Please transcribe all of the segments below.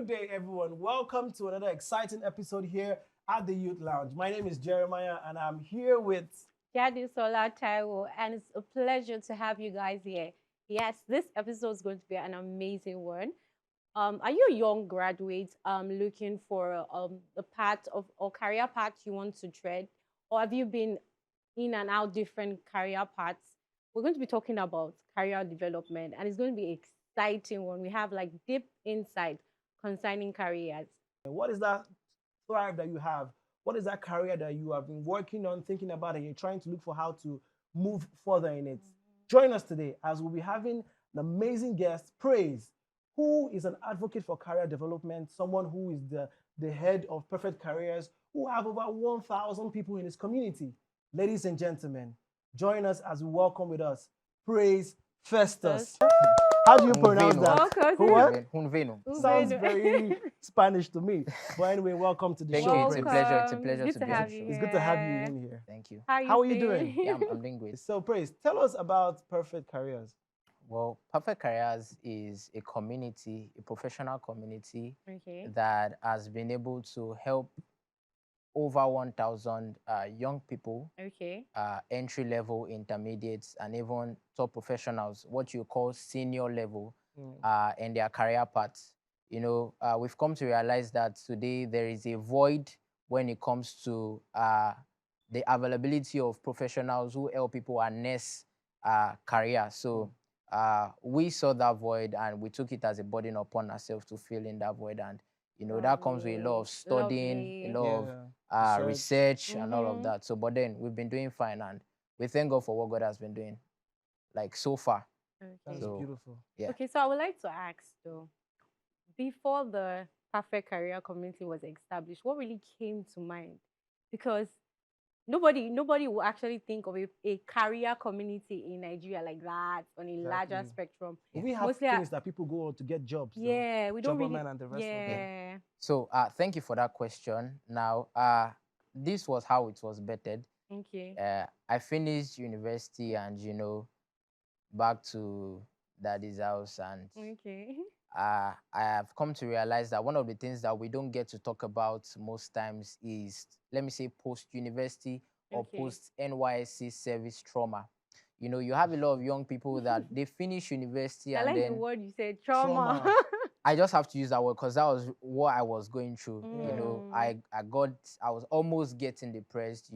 Good day, everyone. Welcome to another exciting episode here at the Youth Lounge. My name is Jeremiah, and I'm here with. Yadi Sola Taiwo, and it's a pleasure to have you guys here. Yes, this episode is going to be an amazing one. Are you a young graduate looking for a path of or career path you want to tread, or have you been in and out different career paths? We're going to be talking about career development, and it's going to be exciting one. We have like deep insight concerning careers. What is that thrive that you have? What is that career that you have been working on, thinking about, and you're trying to look for how to move further in it? Join us today as we'll be having an amazing guest, Praise, who is an advocate for career development, someone who is the head of Perfect Careers, who have over 1,000 people in his community. Ladies and gentlemen, join us as we welcome with us Praise Festus. How do you pronounce Hunveno. that? Welcome. Who what? Hunveno. Sounds very Spanish to me. But anyway, welcome to the Thank show. you. It's a Praise. pleasure. It's a Welcome. pleasure Good to to be have on you the It's show. good to have you here. in here. Thank you. How are you doing? Yeah, I'm doing great. So, Praise, tell us about Perfect Careers. Well, Perfect Careers is a community, a professional community Okay. that has been able to help over 1,000 young people, Okay. entry level, intermediates, and even top professionals, what you call senior level, in their career paths. We've come to realize that today there is a void when it comes to the availability of professionals who help people harness career. So we saw that void and we took it as a burden upon ourselves to fill in that void. And that comes with a lot of studying, a Lovely. lot of research and all of that. So, but then we've been doing fine, and we thank God for what God has been doing, like so far. That's Okay. So, beautiful. yeah. Okay, so I would like to ask though, before the Perfect Career Community was established, what really came to mind? Because nobody will actually think of a career community in Nigeria like that on a larger Exactly. spectrum. We have Mostly, things that people go on to get jobs. though. yeah, we don't really. Jobberman and the rest of them. Yeah. So, thank you for that question. Now, this was how it was bettered. Okay. I finished university and, back to daddy's house, and Okay. I have come to realize that one of the things that we don't get to talk about most times is, let me say, post-university or Okay. post-NYSC service trauma. You have a lot of young people that they finish university I and like the then word you said, trauma. Trauma. I just have to use that word because that was what I was going through. Mm. I was almost getting depressed.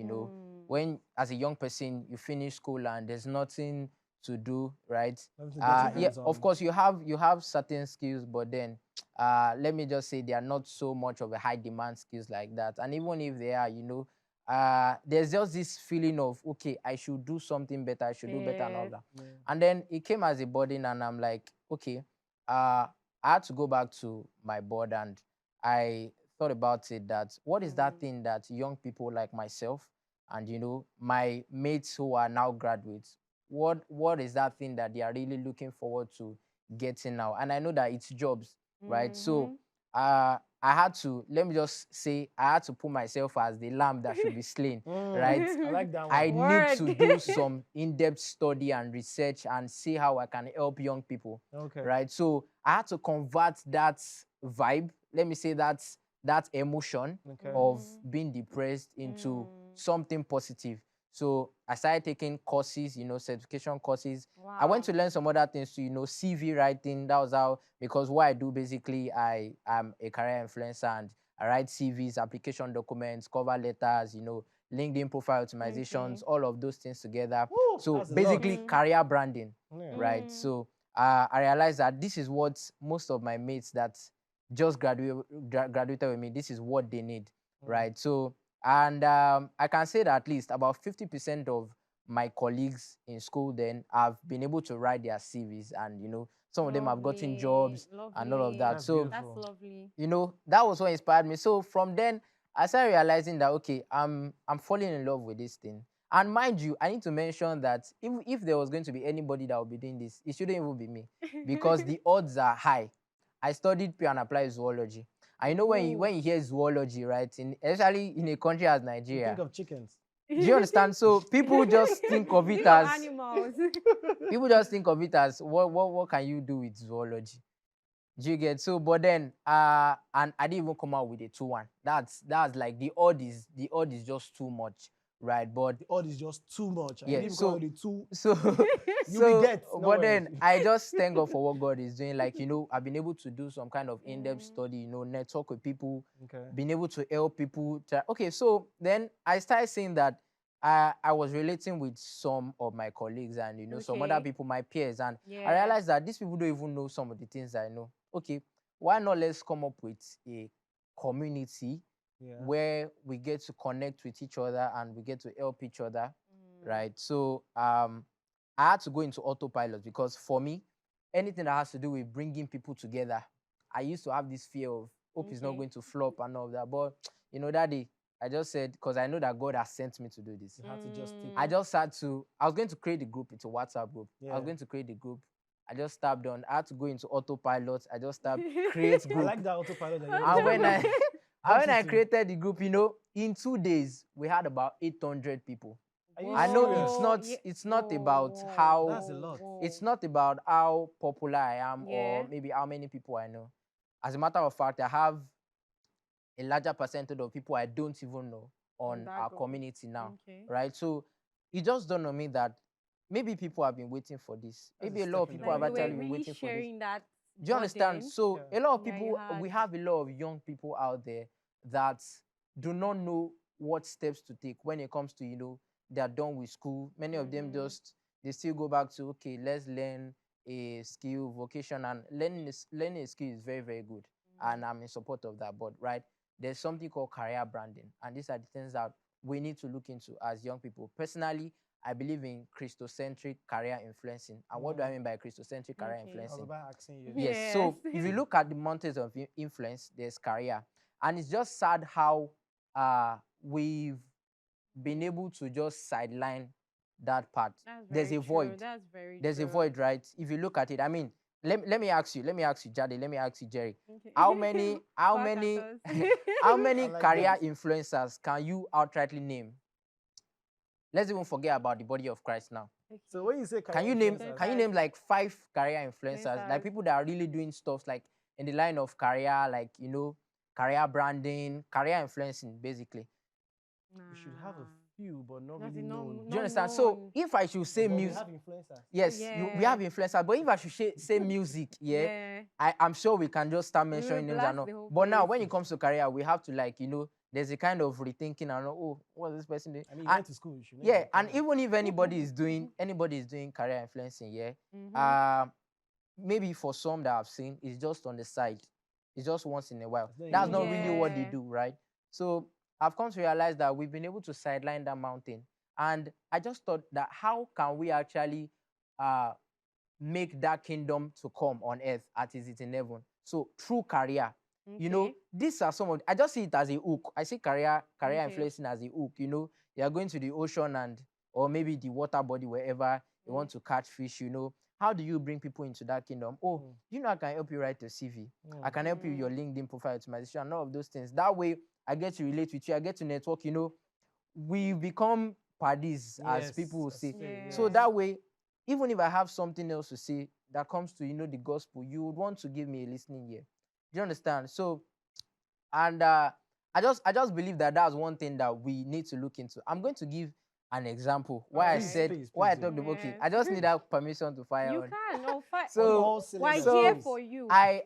When as a young person you finish school and there's nothing to do, right? Nothing to get your Yeah, hands of on. course you have certain skills, but then let me just say they are not so much of a high demand skills like that. And even if they are, there's just this feeling of, okay, I should do something better, I should do better and all Yes. that. Yeah. And then it came as a burden, and I'm like, okay, I had to go back to my board, and I thought about it, that what is that thing that young people like myself and my mates who are now graduates, what is that thing that they are really looking forward to getting now? And I know that it's jobs, right? So I had to, let me just say, I had to put myself as the lamb that should be slain, right? I like that one. I need Word. to do some in-depth study and research and see how I can help young people, Okay. right? So I had to convert that vibe, let me say that emotion Okay. of being depressed into something positive. So I started taking courses, certification courses. I went to Wow. learn some other things too, CV writing. That was how, because what I do basically, I am a career influencer and I write CVs, application documents, cover letters, LinkedIn profile optimizations, Okay. all of those things together. Woo, So that's a lot. basically career branding, Yeah. right? So I realized that this is what most of my mates that just graduated with me, this is what they need, right? So, and I can say that at least about 50% of my colleagues in school then have been able to write their CVs, and some of them have gotten jobs and all of that. That's So beautiful. That's lovely. that was what inspired me. So from then I started realizing that, okay, I'm falling in love with this thing. And mind you, I need to mention that if there was going to be anybody that would be doing this, it shouldn't even be me, because the odds are high. I studied pre and applied zoology. I know when you hear zoology, right, especially in a country as You Nigeria, think of chickens. do you understand? So people just think of it Think of as animals. people just think of it as what can you do with zoology? Do you get? So, but then, and I didn't even come out with a 2-1. That's like the odd is just too much, right? But The odd is just too much. I yeah, didn't even come out with the two. so You will so get. No but worries. then I just thank God for what God is doing. Like, I've been able to do some kind of in-depth Mm. study, network with people, Okay. being able to help people. Okay, so then I started saying that I was relating with some of my colleagues and some other Okay. people, my peers, and I Yeah. realized that these people don't even know some of the things I know. Okay, why not let's come up with a community Yeah. where we get to connect with each other and we get to help each other, Mm. right? So I had to go into autopilot because for me, anything that has to do with bringing people together, I used to have this fear of hope it's not Okay. going to flop and all of that. But that day, I just said, because I know that God has sent me to do this. You had to just take I it. just had to. I was going to create the group. It's a WhatsApp group. I Yeah. was going to create the group. I just tapped on. I had to go into autopilot. I just tapped create I group. like that autopilot that you're And when using. I and Helps when you I to- created the group, in 2 days we had about 800 people. Are you I know serious? it's not Ye- it's not whoa, about whoa, how That's a lot. it's not about how popular I am or Yeah. maybe how many people I know. As a matter of fact, I have a larger percentage of people I don't even know on that our group. community now, Okay. right? So it just dawned on me that maybe people have been waiting for this. That's a Maybe a step lot of in the people have Like you right were actually been direction. really waiting for this. sharing that Do you understand? burden. So Yeah. a lot of Yeah, people, you we had. have a lot of young people out there that do not know what steps to take when it comes to, they are done with school. Many of them Mhm. they still go back to, okay, let's learn a skill, vocation, and learning a skill is very, very good. And I'm in support of that. But right, there's something called career branding. And these are the things that we need to look into as young people. Personally, I believe in Christocentric career influencing. And what do I mean by Christocentric career Okay. I was influencing? about asking you. Yes. So if you look at the mountains of influence, there's career, and it's just sad how we've been able to just sideline that part. That's There's very a true. void. That's very There's true. a void, right? If you look at it, I mean, let me ask you, Jade, let me ask you, Jerry, Okay. how many how Back at many us. how I many like career that. influencers can you outrightly name? Let's even forget about the body of Christ now. So when you say Can career you name influencers, can you name like 5 career influencers, like Influencers. people that are really doing stuff like in the line of career, like career branding, career influencing, basically. you should have a few, but not really known. Do you understand? So if I should say But we music, have influencers. yes, we have influencers, but if I should say music, yeah, Yeah. I'm sure we can just start We will mentioning names blast and all. the whole But now, place. when it comes to career, we have to there's a kind of rethinking and oh, what's this person doing? I mean, you And- went to school. You should know yeah, that, and come on. even if anybody is doing career influencing, yeah, Mhm. maybe for some that I've seen, it's just on the side. It's just once in a while. It's not That's engaging not with really others. what they Yeah. do, right? So I've come to realize that we've been able to sideline that mountain. And I just thought that how can we actually make that kingdom to come on earth as it is in heaven? So through career. Okay. These are some of I just see it as a hook. I see career Okay. influencing as a hook. You are going to the ocean or maybe the water body wherever you want to catch fish. How do you bring people into that kingdom? Oh, I can help you write a CV. I can help you with your LinkedIn profile optimization and all of those things. That way, I get to relate with you. I get to network. We become parties, as people will Yes, say. yes. So that way, even if I have something else to say that comes to the gospel, you would want to give me a listening ear. Do you understand? So, and I just believe that that's one thing that we need to look into. I'm going to give an example. Why I Alright. said Please why I do. talked about okay. Yes. I just need that permission to fire You on. can. No, fine. So all We're cylinders, here please. for you. I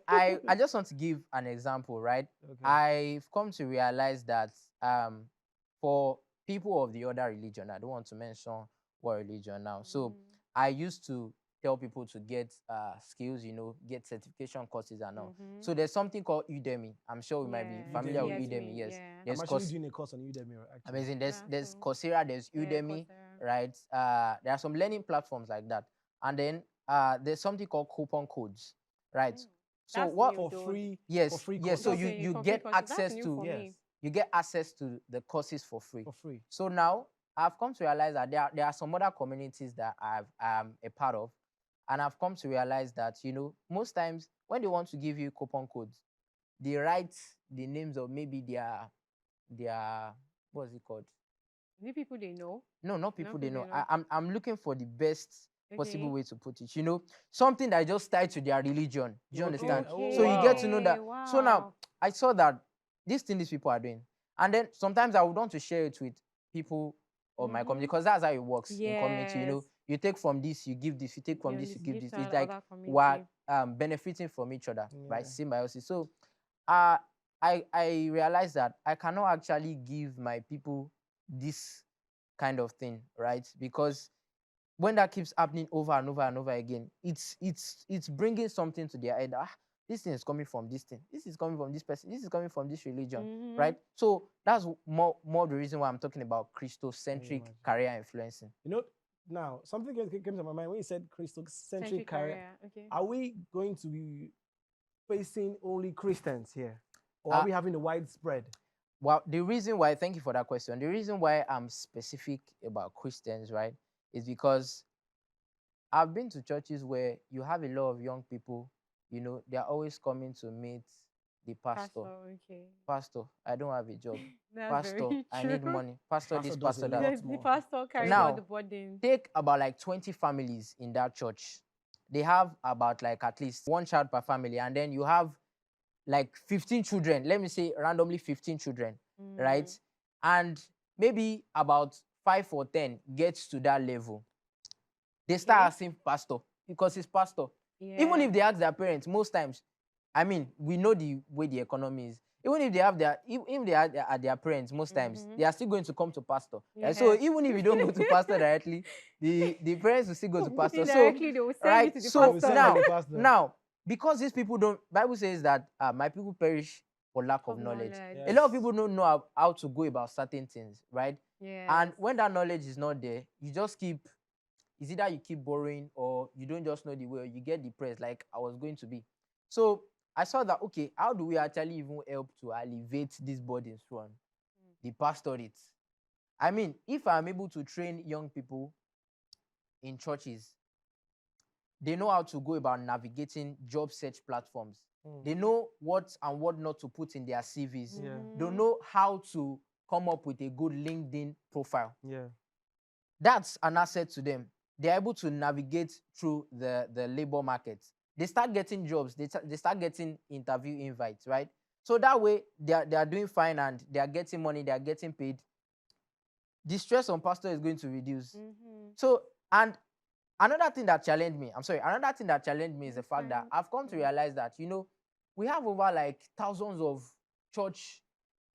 just want to give an example, right? Okay. I've come to realize that for people of the other religion, I don't want to mention what religion now. So I used to tell people to get skills, get certification courses and all. So there's something called Udemy. I'm sure we might be Yeah. familiar with Udemy. Udemy. Yes, Yeah. I'm there's actually doing a course on Udemy, actually. amazing. There's That's cool. Coursera, there's Yeah, Udemy, Coursera. right? There are some learning platforms like that, and then there's something called coupon codes, right? So That's what? new, For though. free, Yes, for free yes. So courses. you for free get courses. That's access new to for me. Yes, you get access to the courses for free. for free. So now I've come to realize that there are some other communities that I'm a part of, and I've come to realize that most times when they want to give you coupon codes, they write the names of maybe their what's it called? Is it people they know? No, not Not people they people know. they know. I'm looking for the best possible Okay. way to put it. You know, something that just tied to their religion. Do you Okay. understand? Oh, So you get wow. to know that. So now Wow. I saw that this thing these people are doing, and then sometimes I would want to share it with people of my community, because that's how it works in community. You Yes. know, you take from this, you give this, you take from You this, you need to give give this. to It's like other we're community. benefiting from each other, right? Yeah. Symbiosis. So uh, I realized that I cannot actually give my people this kind of thing, right? Because when that keeps happening over and over and over again, it's bringing something to their head. Ah, this thing is coming from this thing. This is coming from this person. This is coming from this religion, Mm-hmm. right? So that's more the reason why I'm talking about Can Christocentric you imagine? career influencing. You know, now something came to my mind when you said Christocentric Century career. career. Okay. Are we going to be facing only Christians here, or Uh, are we having a widespread? Well, the reason why, thank you for that question. The reason why I'm specific about Christians, right, is because I've been to churches where you have a lot of young people, you know, they're always coming to meet the pastor. Okay. Pastor, I don't have a job. That's Pastor, very I true. need money. Pastor, Pastor this, does a pastor that. lot The more. pastor carries all the Now, burden. take about like 20 families in that church. They have about like at least one child per family, and then you have like 15 children. Let me say randomly 15 children, right? And maybe about 5 or 10 gets to that level. They start Okay. asking pastor because he's pastor. Even Yeah. if they ask their parents, most times, I mean, we know the way the economy is. Even if they have their, if they are at their parents, most times they are still going to come to pastor. And so Yes. even if you don't go to pastor directly, the parents will still go to pastor. So Indirectly, they will send you right, to the so They send pastor. like now the pastor. now because these people don't, Bible says that my people perish for lack of Of knowledge. Yes. A lot of people don't know how to go about certain things, right? Yes. And when that knowledge is not there, you just keep, it's either you keep borrowing or you don't just know the way, or you get depressed like I was going to be. So I saw that, okay, how do we actually even help to alleviate these burdens from the pastorate? I mean, if I'm able to train young people in churches, they know how to go about navigating job search platforms. They know what and what not to put in their CVs. Yeah. They know how to come up with a good LinkedIn profile. Yeah. That's an asset to them. They're able to navigate through the labor market. They start getting jobs. They start getting interview invites, right? So that way they are doing fine and they are getting money. They are getting paid. The stress on pastor is going to reduce. So, and another thing that challenged me, another thing that challenged me is the fact that I've come to realize that, you know, we have over like thousands of church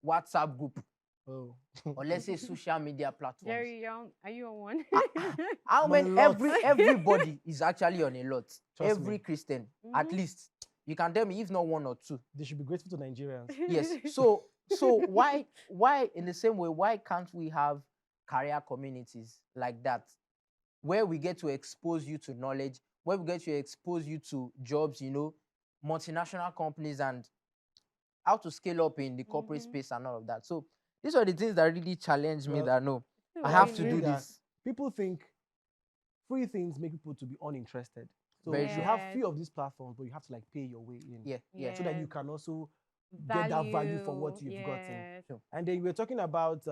WhatsApp group, Oh. or let's say social media platforms. Very young. Are you on one? How But many? a lot. Everybody is actually on a lot. Trust Every me. Christian, at least. You can tell me if not one or two. They should be grateful to Nigerians. Yes. So why in the same way, why can't we have career communities like that, where we get to expose you to knowledge, where we get to expose you to jobs, you know, multinational companies, and how to scale up in the corporate space and all of that. So these are the things that really challenge me, Well, that no, I Very have to think do that this. People think free things make people to be uninterested. So Very you true. have few of these platforms, but you have to like pay your way in. Yeah. So that you can also get that value for what you've gotten. Yes. And then we're talking about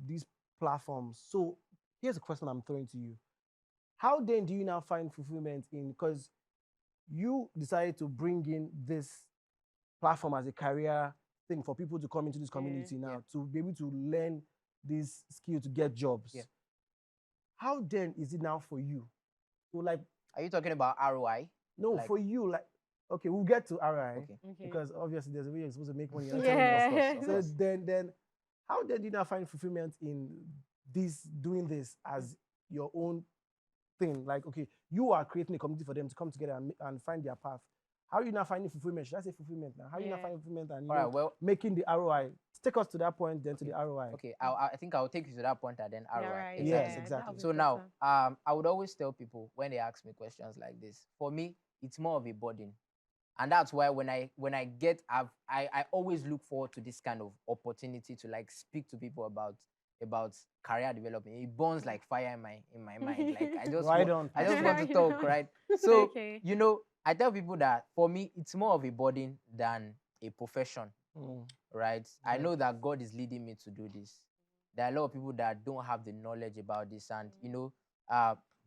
these platforms. So here's a question I'm throwing to you. How then do you now find fulfillment in, because you decided to bring in this platform as a career thing for people to come into this community now, Yeah. to be able to learn this skill to get jobs. Yeah. How then is it now for you? So like, Are you talking about ROI? no, Like- for you, like, okay, we'll get to RI Okay. because obviously there's a way you're supposed to make money. Yeah. Of So course. then how then do you now find fulfillment in doing this as your own thing? Like, okay, you are creating a community for them to come together and find their path. How are you now finding fulfillment? Should I say fulfillment now? How are you now Yeah. finding fulfillment and All right. Well, making the ROI? Take us to that point, then to the ROI. okay. I think I'll take you to that point and then ROI. Right. Yes, Yeah, exactly. that'll be So now, better. I would always tell people when they ask me questions like this, for me, it's more of a burden. And that's why when I get, I always look forward to this kind of opportunity to like speak to people about career development. It burns like fire in my mind. Like I just Right want, on. I just want to talk, right? So Okay. you know, I tell people that for me, it's more of a burden than a profession, right? I Yeah. know that God is leading me to do this. There are a lot of people that don't have the knowledge about this, and you know,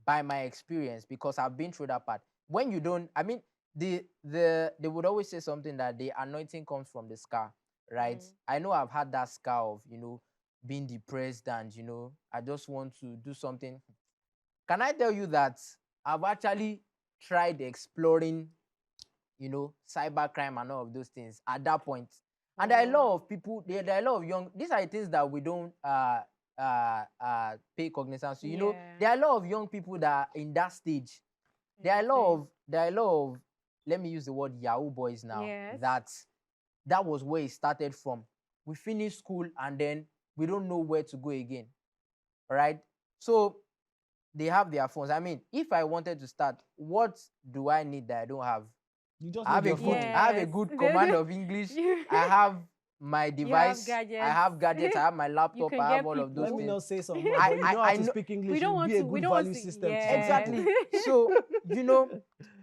by my experience, because I've been through that part. When you don't, I mean, they would always say something that the anointing comes from the scar, right? I know I've had that scar of, being depressed and, I just want to do something. Can I tell you that I've actually tried exploring, cybercrime and all of those things at that point. And there are a lot of people, there are a lot of young, these are the things that we don't pay cognizance to. There are a lot of young people that are in that stage. There are a lot of, let me use the word Yahoo boys now. Yes. That was where it started from. We finished school and then we don't know where to go again. All right. So they have their phones. I mean, if I wanted to start, what do I need that I don't have? You just I have need a your good, phone. I have a good command of English. I have my device. I have gadgets. I have my laptop. can I have get all of those Let me things. not say so much, but you know how to know- speak English. We don't You'll want be a to. We good don't want value to. system. to Yeah. Exactly. So,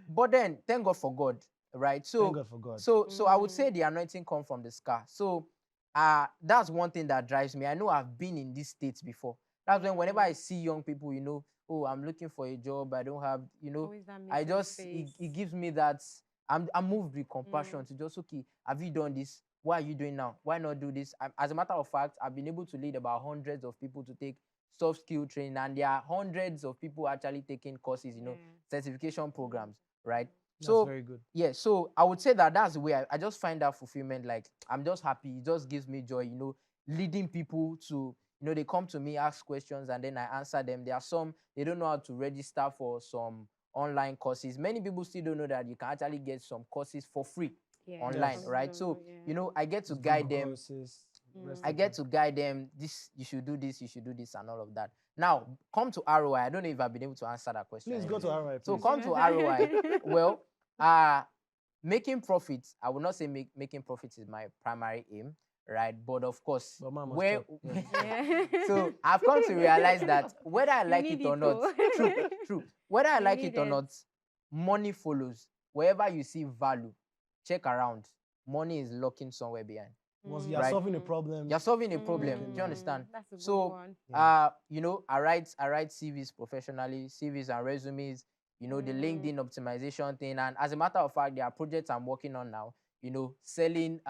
but then thank God for God, right? So Thank God for God. So I would say the anointing comes from the scar. So that's one thing that drives me. I know I've been in these states before. That's whenever I see young people, oh, I'm looking for a job, I don't have, Always that I missing just face. it gives me that I'm moved with compassion to just, okay, have you done this? What are you doing now? Why not do this? As a matter of fact, I've been able to lead about hundreds of people to take soft skill training, and there are hundreds of people actually taking courses, certification programs, right? That's very good. Yeah, so I would say that that's the way I just find that fulfillment. Like, I'm just happy. It just gives me joy, leading people to, they come to me, ask questions, and then I answer them. There are some, they don't know how to register for some online courses. Many people still don't know that you can actually get some courses for free online, Yes. right? So, I get to Google guide them. courses, rest I of get it. to guide them. This, you should do this, and all of that. Now, come to ROI. I don't know if I've been able to answer that question. Please go to ROI. So please. come to ROI. Well, making profits. I will not say making profits is my primary aim, right? But of course, But man must where chop. Yeah. so I've come to realize that whether I like need it or it, not, oh. true. Whether I You like need it or it. not, money follows. Wherever you see value, check around. Money is lurking somewhere behind. Once you are Right. solving a problem, You're solving a problem. Do you Mm. understand? That's a good So, one. I write CVs professionally, CVs and resumes, the LinkedIn optimization thing. And as a matter of fact, there are projects I'm working on now, selling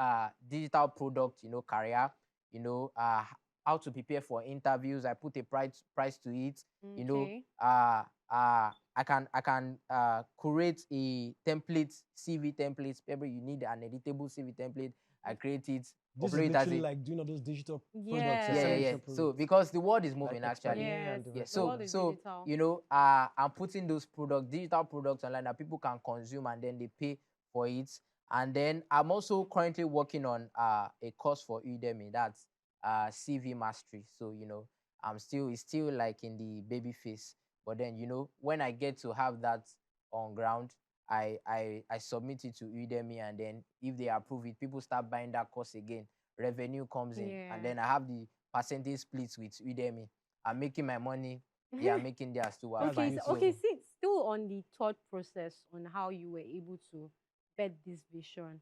digital product, career, how to prepare for interviews. I put a price to it. Okay. I can create a template, CV template. Maybe you need an editable CV template. I create it. this is upload it as literally a like doing all those digital products. Yeah. you're yeah, selling yeah. digital So products. because the world is moving, Like actually. Expedia Yes. and the Yeah. rest The of world it. is So digital. I'm putting those digital products online that people can consume, and then they pay for it. And then I'm also currently working on a course for Udemy. That's CV mastery. So it's still like in the baby phase. But then when I get to have that on ground, I submit it to Udemy, and then if they approve it, people start buying that course again. Revenue comes in, and then I have the percentage splits with Udemy. I'm making my money. They are making theirs too. That's Okay, beautiful. okay. See, still on the thought process on how you were able to bet this vision.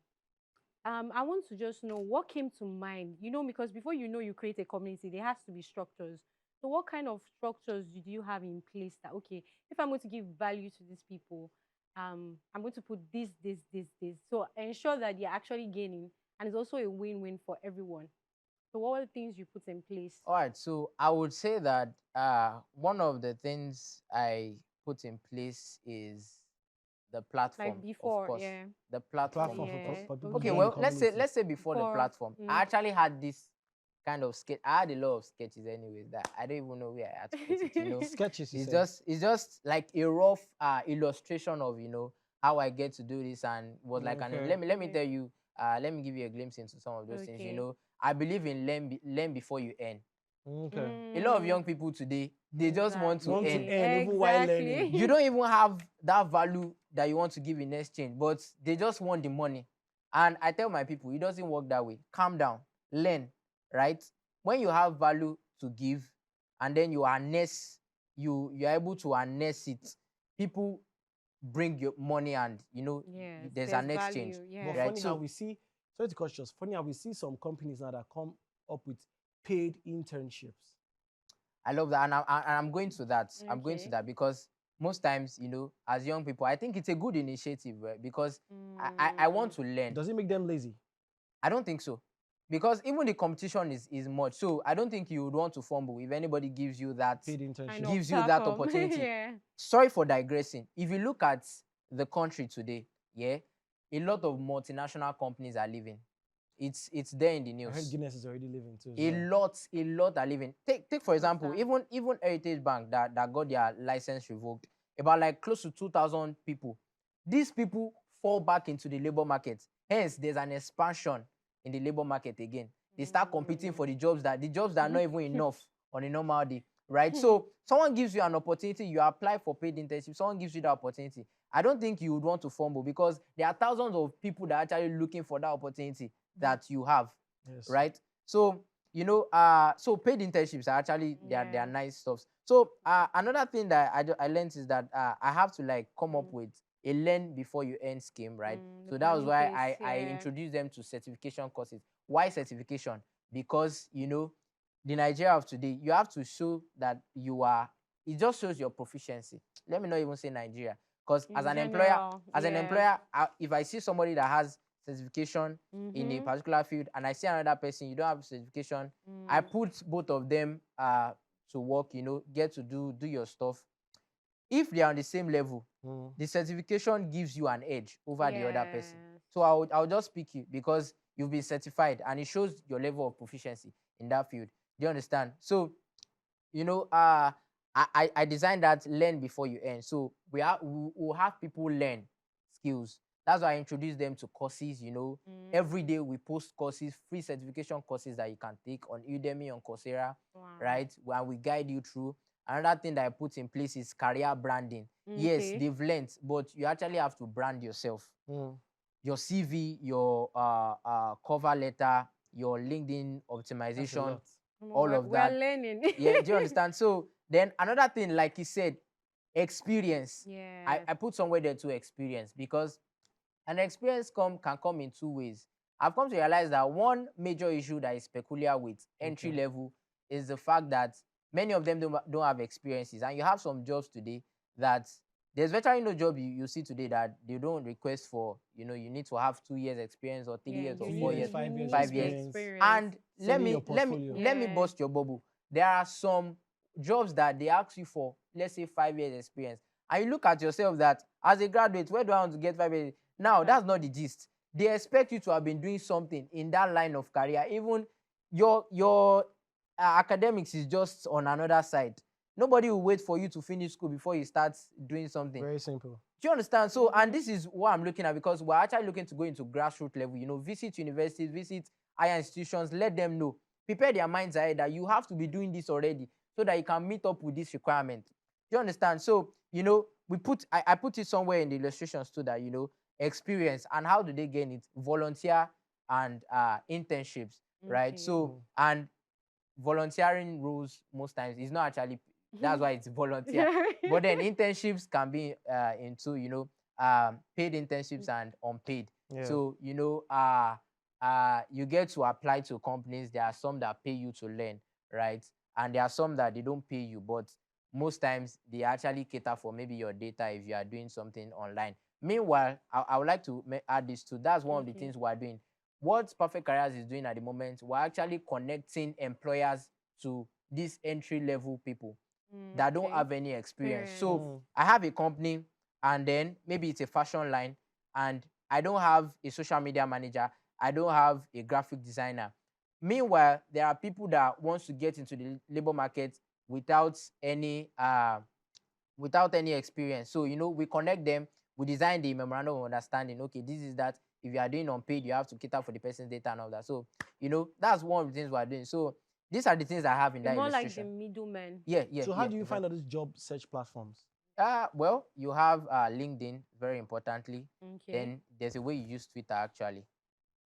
I want to just know what came to mind. Because before you create a community, there has to be structures. So, what kind of structures did you have in place that okay, if I'm going to give value to these people, I'm going to put this. So ensure that you're actually gaining, and it's also a win-win for everyone. So, what were the things you put in place? All right, so I would say that one of the things I put in place is the platform. Like before, of course, yeah. the platform. Platform Yeah. for people Okay, to join well, the let's community. say before the Before, platform, I actually had this kind of sketch. I had a lot of sketches, anyways, that I don't even know where I had to put it. Sketches, you It's said. just like a rough illustration of how I get to do this, and was like Okay. let me Okay. tell you. Let me give you a glimpse into some of those things. Okay. I believe in learn before you earn. Okay. A lot of young people today, they just want to Want to earn. earn even while learning. You don't even have that value that you want to give in exchange, but they just want the money. And I tell my people, it doesn't work that way. Calm down, learn, right? When you have value to give, and then you harness, you're able to harness it, people bring your money, and Yes, there's an exchange. value, But yeah. Right, funny so- how we see, sorry to cut you short, funny how we see some companies now that come up with paid internships. I love that, and I'm going to that. I'm going to Okay. that because most times, as young people, I think it's a good initiative, right? Because I want to learn. Does it make them lazy? I don't think so. Because even the competition is much. So I don't think you would want to fumble if anybody gives you that Paid internship. gives you that opportunity. Yeah. Sorry for digressing. If you look at the country today, yeah, a lot of multinational companies are leaving. It's there in the I heard news. Guinness is already leaving too. A lot are leaving. Take for example, Understand. even Heritage Bank that got their license revoked, about like close to 2,000 people. These people fall back into the labor market. Hence, there's an expansion in the labor market again. They start competing for the jobs that are not even enough on a normal day, right? So someone gives you an opportunity, you apply for paid internship, someone gives you that opportunity. I don't think you would want to fumble because there are thousands of people that are actually looking for that opportunity that you have, Yes. right? So so paid internships are actually they are nice stuff. So another thing that I learned is that I have to like come up with a learn before you earn scheme, right? So that was why I introduced them to certification courses. Why certification? Because the Nigeria of today, you have to show that you are. It just shows your proficiency. Let me not even say Nigeria, because as an employer, if I see somebody that has certification in a particular field and I see another person you don't have certification, I put both of them to work, get to do your stuff. If they are on the same level, the certification gives you an edge over the other person. So I'll just pick you because you've been certified and it shows your level of proficiency in that field. Do you understand? So I designed that learn before you earn. So we'll have people learn skills. That's why I introduced them to courses. Every day we post courses, free certification courses that you can take on Udemy, on Coursera, right? Where we guide you through. Another thing that I put in place is career branding. Yes, they've learned, but you actually have to brand yourself. Your CV, your cover letter, your LinkedIn optimization, all of that. We're learning. Yeah, do you understand? So then another thing, like he said, experience. Yeah. I put somewhere there to experience because an experience can come in two ways. I've come to realize that one major issue that is peculiar with entry level is the fact that many of them don't have experiences. And you have some jobs today that there's virtually no job you see today that they don't request for, you need to have 2 years experience or 3 years or 4 years, 5 years. And let me bust your bubble. There are some jobs that they ask you for, let's say 5 years experience. And you look at yourself that as a graduate, where do I want to get 5 years? Now, that's not the gist. They expect you to have been doing something in that line of career. Even your academics is just on another side. Nobody will wait for you to finish school before you start doing something. Very simple. Do you understand? So, and this is what I'm looking at because we're actually looking to go into grassroots level. Visit universities, visit higher institutions, let them know. Prepare their minds ahead that you have to be doing this already so that you can meet up with this requirement. Do you understand? So, I put it somewhere in the illustrations too that, experience. And how do they gain it? Volunteer and internships, right? So, and volunteering rules most times is not actually, that's why it's volunteer. But then internships can be into, paid internships and unpaid. Yeah. So, you get to apply to companies. There are some that pay you to learn, right? And there are some that they don't pay you, but most times they actually cater for maybe your data if you are doing something online. Meanwhile, I would like to add this too. That's one of the things we're doing. What Perfect Careers is doing at the moment, we're actually connecting employers to these entry-level people that don't have any experience. So I have a company, and then maybe it's a fashion line, and I don't have a social media manager. I don't have a graphic designer. Meanwhile, there are people that wants to get into the labor market without any experience. So, we connect them. We design the memorandum of understanding. Okay, this is that. If you are doing unpaid, you have to cater for the person's data and all that. So, that's one of the things we're doing. So, these are the things I have in that illustration. More like the middleman. Yeah. So how do you find out these job search platforms? Well, you have LinkedIn, very importantly. Okay. Then there's a way you use Twitter, actually.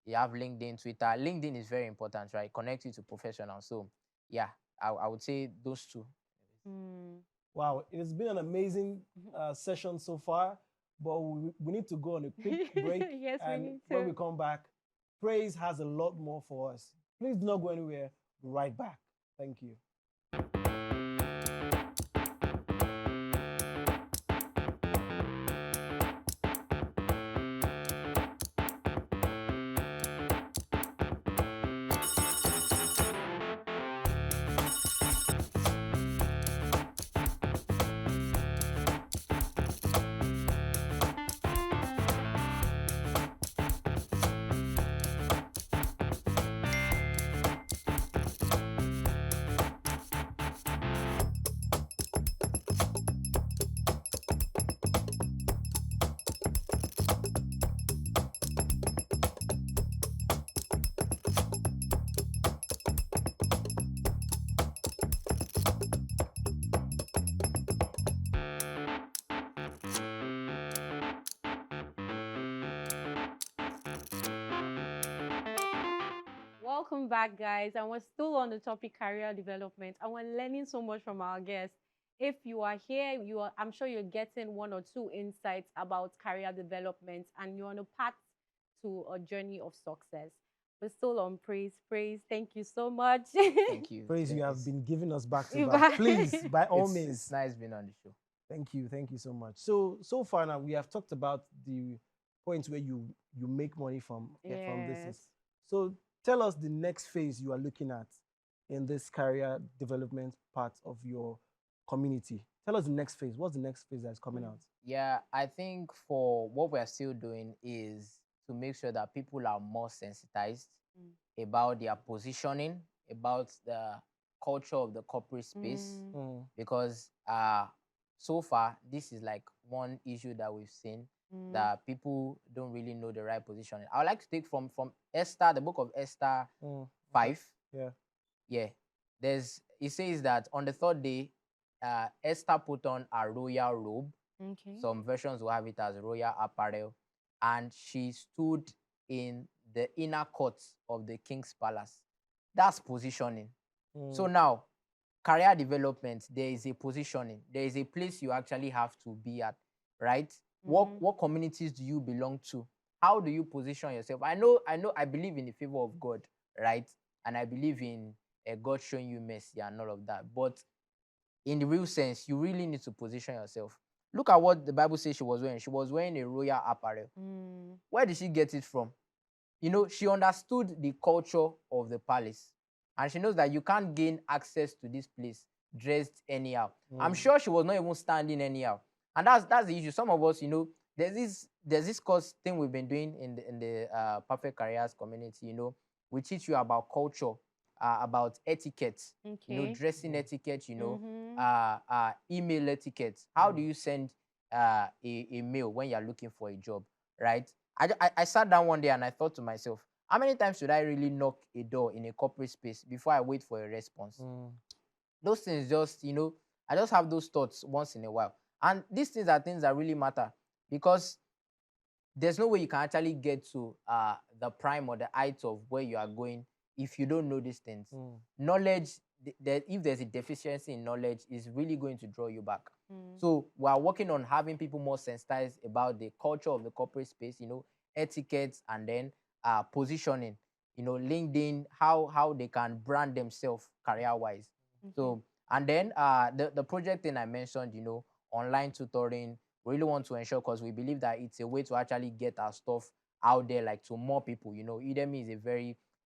You have LinkedIn, Twitter. LinkedIn is very important, right? Connect you to professionals. So, yeah, I would say those two. Wow, it has been an amazing session so far, but we need to go on a quick break. Yes, and we need to. when we come back, Praise has a lot more for us. Please do not go anywhere. Right back. Thank you. welcome back, guys. And we're still on the topic career development, and we're learning so much from our guests. If you are here, I'm sure you're getting one or two insights about career development, and you're on a path to a journey of success. We're still on praise. Praise. Thank you so much. Thank you. Praise, you have been giving us back to You back. guys- Please, by all It's means. nice being on the show. Thank you. Thank you so much. So far now, we have talked about the points where you make money from this. Yes. So tell us the next phase you are looking at in this career development part of your community. Tell us the next phase. What's the next phase that's coming out? Yeah, I think for what we're still doing is to make sure that people are more sensitized about their positioning, about the culture of the corporate space, because so far this is like one issue that we've seen, that people don't really know the right positioning. I would like to take from Esther, the book of Esther 5. Yeah. It says that on the third day, Esther put on a royal robe. Okay. Some versions will have it as royal apparel, and she stood in the inner courts of the king's palace. That's positioning. So now, career development, there is a positioning. There is a place you actually have to be at, right? What communities do you belong to? How do you position yourself? I believe in the favor of God, right? And I believe in God showing you mercy and all of that. But in the real sense, you really need to position yourself. Look at what the Bible says she was wearing. She was wearing a royal apparel. Where did she get it from? You know, she understood the culture of the palace. And she knows that you can't gain access to this place dressed anyhow. I'm sure she was not even standing anyhow. And that's the issue. Some of us, you know, there's this course thing we've been doing in the Perfect Careers community. You know, we teach you about culture, about etiquette, you know, dressing etiquette, you know, email etiquette. How do you send a mail when you're looking for a job, right? I sat down one day and I thought to myself, how many times should I really knock a door in a corporate space before I wait for a response? Those things just, you know, I just have those thoughts once in a while. And these things are things that really matter, because there's no way you can actually get to the prime or the height of where you are going if you don't know these things. Knowledge, if there's a deficiency in knowledge, is really going to draw you back. So we are working on having people more sensitized about the culture of the corporate space, you know, etiquette, and then positioning, you know, LinkedIn, how they can brand themselves career-wise. So, and then the project thing I mentioned, you know, online tutoring, we really want to ensure, because we believe that it's a way to actually get our stuff out there, like to more people. You know, Udemy is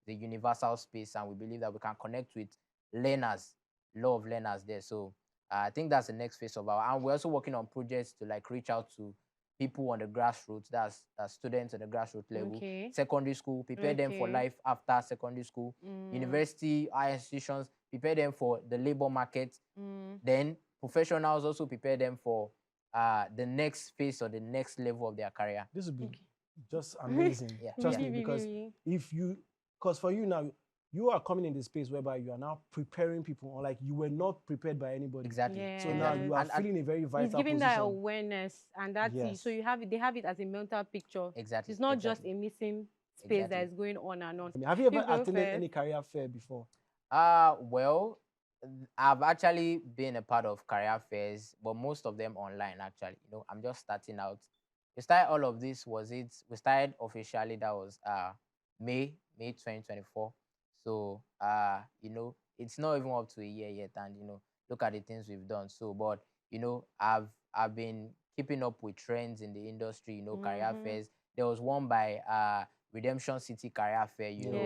the universal space, and we believe that we can connect with learners, law of learners there. So I think that's the next phase of our, and we're also working on projects to like reach out to people on the grassroots, that's students at the grassroots level, secondary school, prepare them for life after secondary school, university, higher institutions, prepare them for the labor market, then professionals also prepare them for the next phase or the next level of their career. This would be just amazing. Trust me, because because for you now, you are coming in the space whereby you are now preparing people, or like you were not prepared by anybody. Exactly. So now you are feeling a very vital It's giving position. that awareness, and that's it. So they have it as a mental picture. Exactly. It's not just a missing space that is going on and on. Have you ever attended any career fair before? Well, I've actually been a part of career fairs, but most of them online actually. You know, I'm just starting out. We started all of this, we started officially, that was May 2024. So you know, it's not even up to a year yet, and you know, look at the things we've done. So, but you know, I've been keeping up with trends in the industry, you know, career fairs. There was one by Redemption City Career Fair, you know.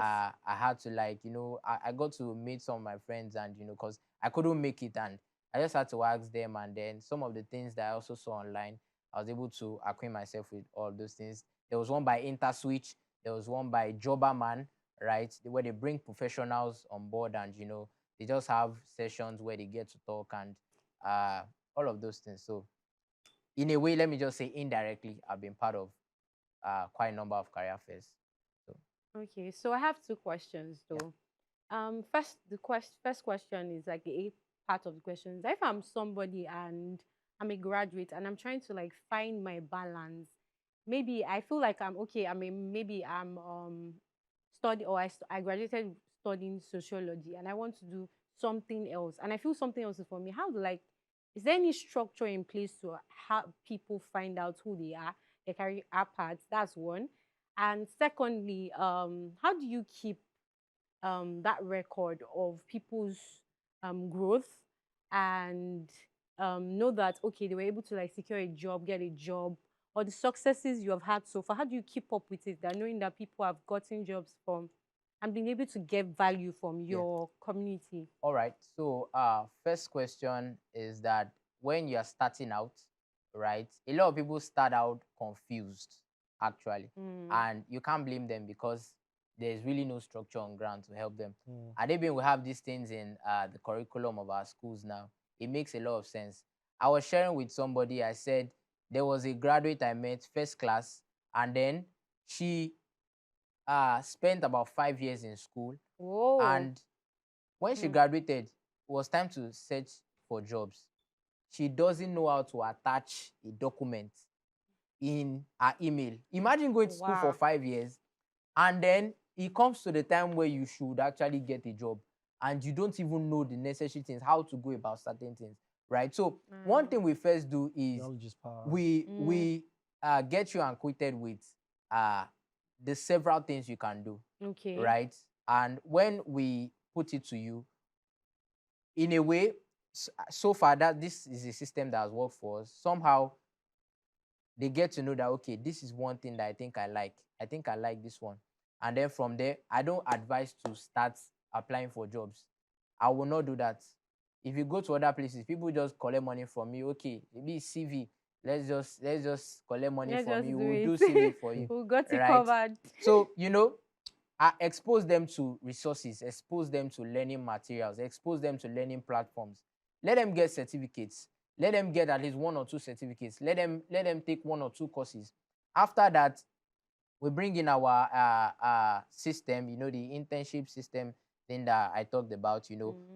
I had to, like, you know, I got to meet some of my friends, and you know, because I couldn't make it, and I just had to ask them, and then some of the things that I also saw online, I was able to acquaint myself with all those things. There was one by InterSwitch, there was one by Jobberman, right, where they bring professionals on board, and you know, they just have sessions where they get to talk, and all of those things. So in a way, let me just say indirectly, I've been part of quite a number of career fairs. So. Okay, so I have two questions though. First, first question is like the A part of the question. If I'm somebody and I'm a graduate and I'm trying to like find my balance, maybe I feel like I'm okay. I mean, maybe I'm I graduated studying sociology, and I want to do something else, and I feel something else is for me. How do like, is there any structure in place to help people find out who they are, their career paths? That's one. And secondly, how do you keep that record of people's growth, and know that okay, they were able to like secure a job, get a job, or the successes you have had so far? How do you keep up with it, that knowing that people have gotten jobs from and being able to get value from Yeah. your community? All right. So, first question is that when you are starting out, right, a lot of people start out confused, actually, and you can't blame them because there's really no structure on ground to help them. And even we have these things in the curriculum of our schools now. It makes a lot of sense. I was sharing with somebody. I said there was a graduate I met, first class, and then she spent about 5 years in school, Whoa. and when she graduated, it was time to search for jobs. She doesn't know how to attach a document in her email. Imagine going to school for Wow. 5 years, and then it comes to the time where you should actually get a job, and you don't even know the necessary things, how to go about certain things, right? So one thing we first do is Knowledge is power. we get you acquainted with the several things you can do, Okay. right? And when we put it to you, in a way, so far that this is a system that has worked for us. Somehow they get to know that okay, this is one thing that I think I like. I think I like this one. And then from there, I don't advise to start applying for jobs. I will not do that. If you go to other places, people just collect money from you. Okay, maybe CV. Let's just collect money Let's from just you. do We'll do it. CV for you. We got it right? covered. So, expose them to resources, expose them to learning materials, expose them to learning platforms. Let them get certificates. Let them get at least 1 or 2 certificates. Let them take 1 or 2 courses. After that, we bring in our system, the internship system thing that I talked about,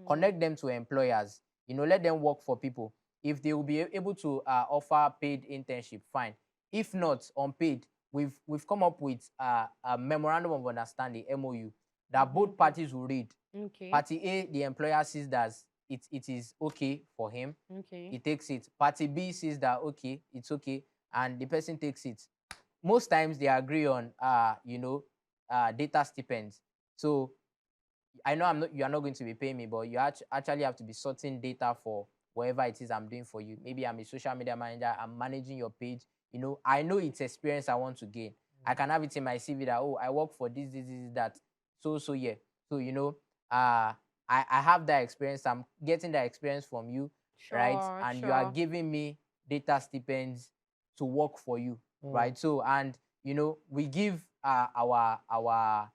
connect them to employers, let them work for people. If they will be able to offer paid internship, fine. If not, unpaid, we've come up with a memorandum of understanding, MOU, that both parties will read. Okay. Party A, the employer sees that it is okay for him. Okay. He takes it. Party B sees that okay, it's okay, and the person takes it. Most times they agree on data stipends. So I know you are not going to be paying me, but you actually have to be sorting data for whatever it is I'm doing for you. Maybe I'm a social media manager, I'm managing your page. I know it's experience I want to gain. I can have it in my CV that I work for this, that. So yeah. So I have that experience. I'm getting that experience from you, right? And you are giving me data stipends to work for you, right? So and we give our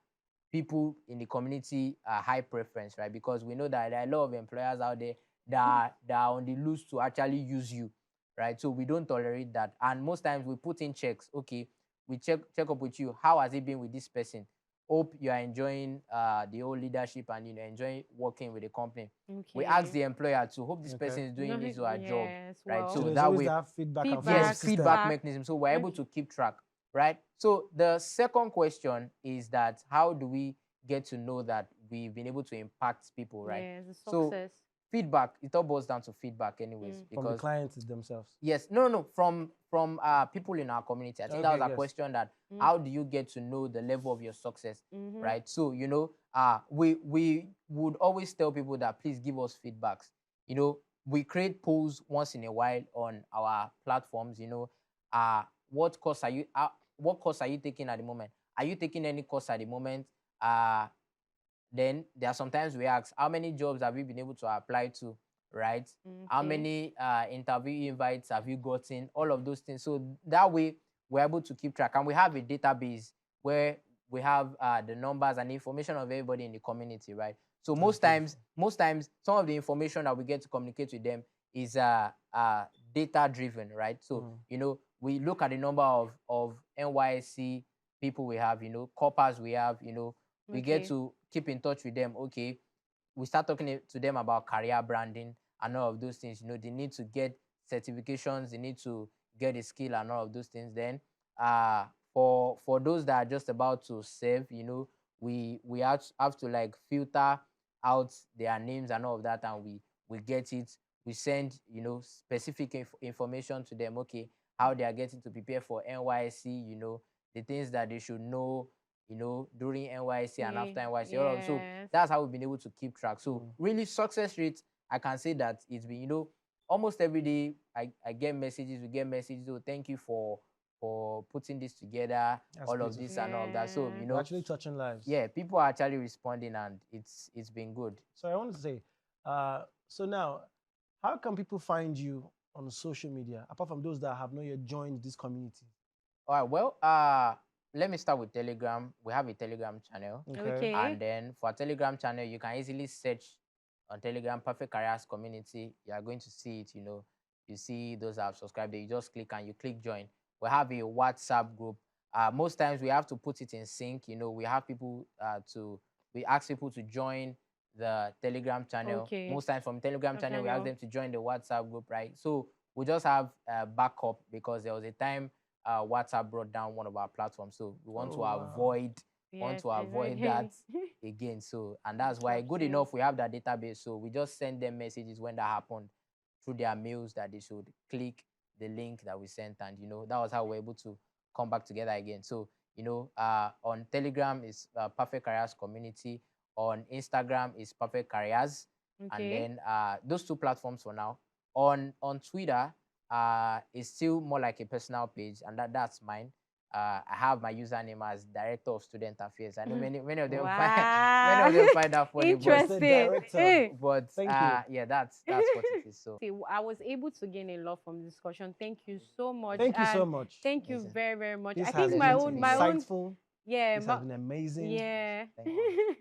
people in the community a high preference, right? Because we know that there are a lot of employers out there that are on the loose to actually use you, right? So we don't tolerate that. And most times we put in checks. Okay, we check up with you. How has it been with this person? Hope you are enjoying the whole leadership and enjoying working with the company. Okay. We ask the employer to hope this person is doing this or a job, right? Well. So that way, that feedback and yes, system. feedback mechanism. So we're able to keep track, right? So the second question is that how do we get to know that we've been able to impact people, right? Yes, the So success. feedback, it all boils down to feedback anyways. From the clients themselves. Yes, no, from people in our community. I think that was a question that how do you get to know the level of your success, right? So we would always tell people that please give us feedbacks. We create polls once in a while on our platforms. What course are you taking at the moment? Are you taking any course at the moment? Then there are sometimes we ask, how many jobs have you been able to apply to, right? How many interview invites have you gotten? All of those things. So that way we're able to keep track, and we have a database where we have the numbers and information of everybody in the community, right? So most times, some of the information that we get to communicate with them is data driven, right? So we look at the number of NYSC people we have, corpers we have, we get to keep in touch with them. Okay, we start talking to them about career branding and all of those things. They need to get certifications, they need to get a skill and all of those things. Then for those that are just about to serve, we have to like filter out their names and all of that, and we get it. We send, you know, specific information to them. Okay, how they are getting to prepare for NYSC, you know, the things that they should know, you know, during NYSC and after NYSC. All of, so Yes. that's how we've been able to keep track. So really, success rate, I can say that it's been, you know, almost every day I get messages. We get messages. Oh, thank you for putting this together, That's all of beautiful. this and all of that. So, you Yeah. We're know, actually touching lives. yeah, people are actually responding, and it's been good. So I want to say, so now, how can people find you on social media, apart from those that have not yet joined this community? All right, well, let me start with Telegram. We have a Telegram channel. Okay. And then for a Telegram channel, you can easily search on Telegram Perfect Careers Community. You are going to see it, you know. You see those that have subscribed there, you just click and you click join. We have a WhatsApp group. Most times we have to put it in sync. You know, we have people we ask people to join the Telegram channel. Okay. Most times from Telegram channel, we ask Channel. them to join the WhatsApp group, right? So we just have backup, because there was a time WhatsApp brought down one of our platforms. So we want to wow. avoid Yes, avoid that again. So, and that's why good Interesting. enough we have that database. So we just send them messages when that happened through their mails, that they should click the link that we sent, and you know, that was how we're able to come back together again. So, you know, on Telegram is Perfect Careers Community. On Instagram is Perfect Careers. And Okay. then those two platforms for now. On Twitter, it's still more like a personal page, and that's mine. I have my username as Director of Student Affairs. I know many of them many of them find that funny, Interesting. Director. Hey. but Thank you. yeah, that's what it is. So See, I was able to gain a lot from the discussion. Thank you so much. Thank you so and much. Thank you Amazing. very, very much. This I has think been my Pleasure to own, be my here. own, insightful. yeah, This has been amazing. yeah. Thank you.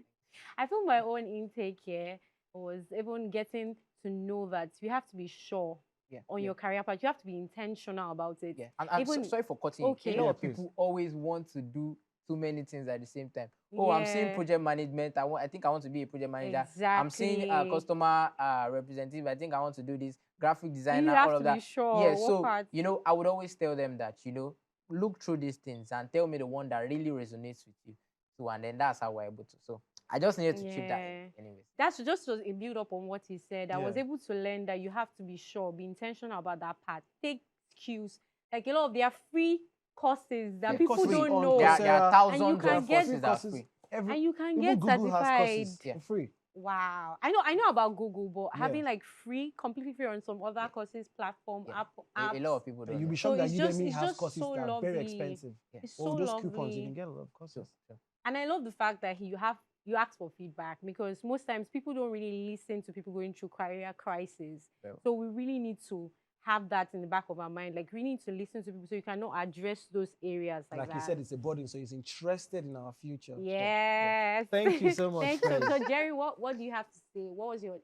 I feel my own intake here was even getting to know that you have to be sure Yeah, on yeah. your career path. You have to be intentional about it. Yeah, and Even sorry for cutting you. okay. A lot Yeah, of please. people always want to do too many things at the same time. Oh, I'm seeing Yeah. project management. I think I want to be a project manager. I'm seeing Exactly. customer representative. I think I want to do this, graphic designer, You have all of to that. be sure Yeah, what so part. you know, I would always tell them that, you know, look through these things and tell me the one that really resonates with you. So, and then that's how we're able to. So I just needed to chip that in. Anyways. That's just a build up on what he said. I was Yeah. able to learn that you have to be sure, be intentional about that part. Take cues. Like a lot of their free courses that Free people courses don't on know. There are Coursera. thousands And you of can get courses that are free. And you can Even get Google has certified. courses Yeah. for free. Wow. I know about Google, but Yeah. having like free, completely free on some other courses, platform, Yeah. apps. A lot of people don't And you'll know. be So shocked that it's just Udemy has so courses that are lovely. very expensive. Yeah. It's But so with those coupons, you lovely. can get a lot of courses. Sure. And I love the fact that you ask for feedback, because most times people don't really listen to people going through career crisis. Well. So we really need to have that in the back of our mind. Like we need to listen to people so you cannot address those areas like Like that. you said, it's a burden, so he's interested in our future. Yes. Thank you so much, Thank you. So Praise. Jerry, what do you have to say? What was your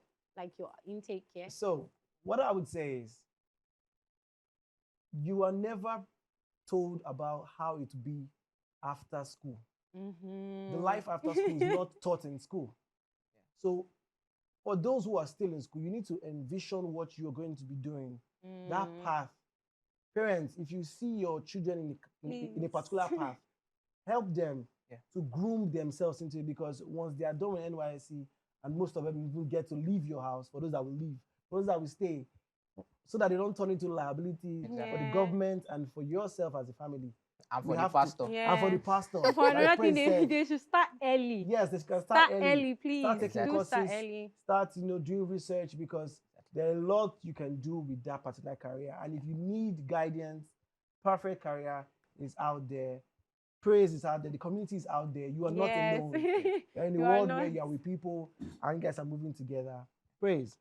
intake here? So, what I would say is, you are never told about how it be after school. The life after school is not taught in school. So, for those who are still in school, you need to envision what you're going to be doing. That path. Parents, if you see your children in a particular path, help them to groom themselves into it, because once they are done with NYSC, and most of them even get to leave your house, for those that will leave, for those that will stay, so that they don't turn into liability for the government and for yourself as a family. And We for the have pastor. And for the pastor. And for like another thing, Prince said. they should start early. Yes, they can Start early, please. Start taking Do courses. start early. Start, doing research, because there are a lot you can do with that particular career. And if you need guidance, Perfect Career is out there. Praise is out there. The community is out there. You are not alone. You're in a You are world where not. you are with people and you guys are moving together. Praise.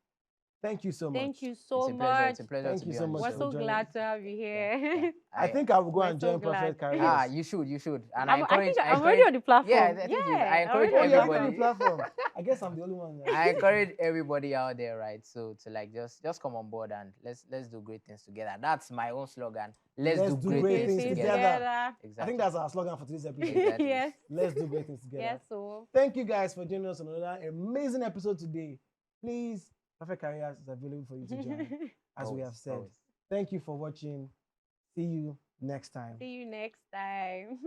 Thank you so much. Thank you so It's a pleasure. much. It's a pleasure Thank to you be so on much the We're show. so joining glad us. to have you here. Yeah. I think I will go We're and so join Perfect glad. Careers. You should. And I think I'm already on the platform. Yeah, I think I encourage Oh, you're everybody. on the platform. I guess I'm the only one. I encourage everybody out there, right? So to like just come on board and let's do great things together. That's my own slogan. Let's do great things together. Exactly. I think that's our slogan for today's episode. Exactly. Yes. Let's do great things together. Yes, so Thank you guys for joining us on another amazing episode today. Please, Perfect Careers is available for you to join, as we Always, have said. always. Thank you for watching. See you next time. see you next time.